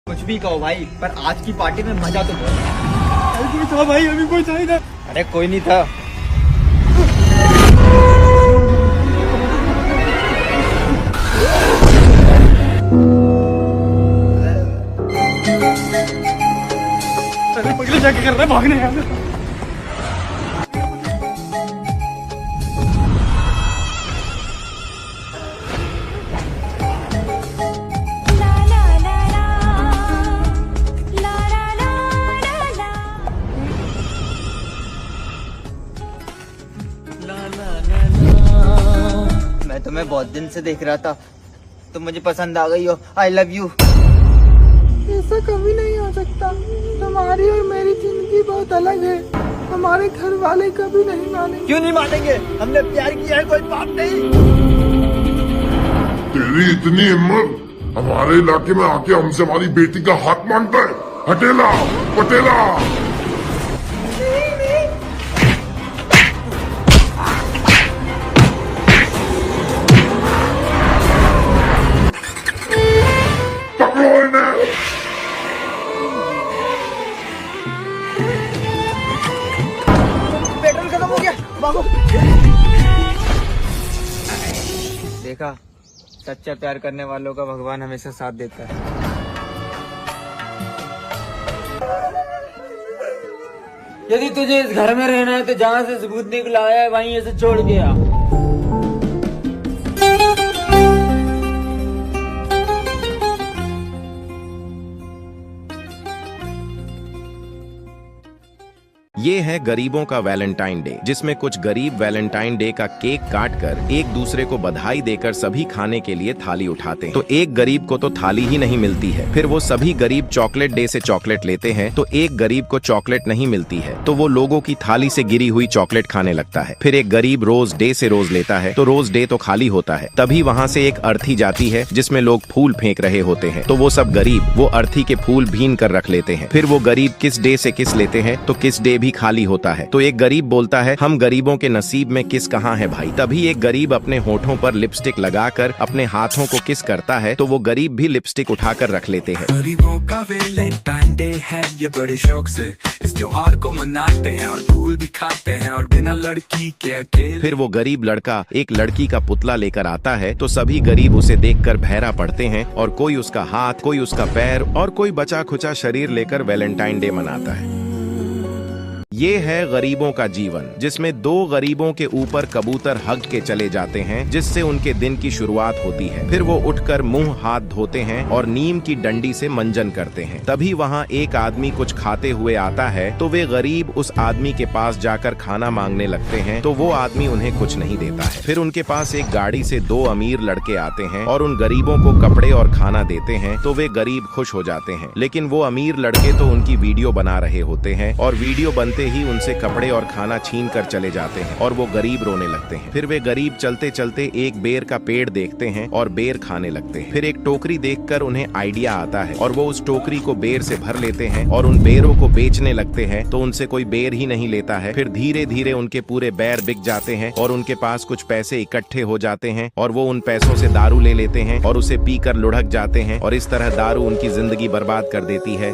कुछ भी कहो भाई, पर आज की पार्टी में मजा तो बहुत। कोई था भाई, अभी कोई था ही था। अरे कोई नहीं था। अरे पगले जाके कर रहा है भागने यहाँ से। मैं तुम्हें बहुत दिन से देख रहा था, तुम मुझे पसंद आ गई हो। I love you. ऐसा कभी नहीं हो सकता। तुम्हारी और मेरी जिंदगी बहुत अलग है। हमारे घर वाले कभी नहीं मानेंगे। क्यों नहीं मानेंगे? हमने प्यार किया है, कोई बात नहीं। तेरी इतनी हिम्मत, हमारे इलाके में आके हमसे हमारी बेटी का हाथ मांगता है? हटेला पटेला। पेट्रोल खत्म हो गया, भागो। देखा, सच्चा प्यार करने वालों का भगवान हमेशा साथ देता है। यदि तुझे इस घर में रहना है तो जहाँ से सबूत निकला है वहीं ऐसे छोड़ के आ। ये है गरीबों का वैलेंटाइन डे, जिसमें कुछ गरीब वैलेंटाइन डे का केक काट कर एक दूसरे को बधाई देकर सभी खाने के लिए थाली उठाते हैं। तो एक गरीब को तो थाली ही नहीं मिलती है, फिर वो सभी गरीब चॉकलेट डे से चॉकलेट लेते हैं, तो एक गरीब को चॉकलेट नहीं मिलती है तो वो लोगों की थाली से गिरी हुई चॉकलेट खाने लगता है। फिर एक गरीब रोज डे से रोज लेता है तो रोज डे तो खाली होता है। तभी वहाँ से एक अर्थी जाती है जिसमें लोग फूल फेंक रहे होते हैं, तो वो सब गरीब वो अर्थी के फूल भीन कर रख लेते हैं। फिर वो गरीब किस डे से किस लेते हैं तो किस डे भी खाली होता है। तो एक गरीब बोलता है, हम गरीबों के नसीब में किस कहाँ है भाई। तभी एक गरीब अपने होठों पर लिपस्टिक लगाकर अपने हाथों को किस करता है तो वो गरीब भी लिपस्टिक उठाकर रख लेते हैं। गरीबों का वैलेंटाइन डे है, ये बड़े शौक से इस त्योहार को मनाते हैं और फूल भी खाते हैं और बिना लड़की के अकेले। फिर वो गरीब लड़का एक लड़की का पुतला लेकर आता है तो सभी गरीब उसे देखकर बहरा पड़ते हैं और कोई उसका हाथ, कोई उसका पैर और कोई बचा खुचा शरीर लेकर वैलेंटाइन डे मनाता है। ये है गरीबों का जीवन, जिसमें दो गरीबों के ऊपर कबूतर हग के चले जाते हैं जिससे उनके दिन की शुरुआत होती है। फिर वो उठकर मुंह हाथ धोते हैं और नीम की डंडी से मंजन करते हैं। तभी वहाँ एक आदमी कुछ खाते हुए आता है तो वे गरीब उस आदमी के पास जाकर खाना मांगने लगते हैं तो वो आदमी उन्हें कुछ नहीं देता है। फिर उनके पास एक गाड़ी से दो अमीर लड़के आते हैं और उन गरीबों को कपड़े और खाना देते हैं तो वे गरीब खुश हो जाते हैं। लेकिन वो अमीर लड़के तो उनकी वीडियो बना रहे होते हैं और वीडियो बनते ही उनसे कपड़े और खाना छीन कर चले जाते हैं और वो गरीब रोने लगते हैं। फिर वे गरीब चलते चलते एक बेर का पेड़ देखते हैं और बेर खाने लगते हैं। फिर एक टोकरी देखकर उन्हें आइडिया आता है और वो उस टोकरी को बेर से भर लेते हैं और उन बेरों को बेचने लगते हैं तो उनसे कोई बेर ही नहीं लेता है। फिर धीरे धीरे उनके पूरे बैर बिक जाते हैं और उनके पास कुछ पैसे इकट्ठे हो जाते हैं और वो उन पैसों से दारू ले लेते हैं और उसे पीकर लुढ़क जाते हैं और इस तरह दारू उनकी जिंदगी बर्बाद कर देती है।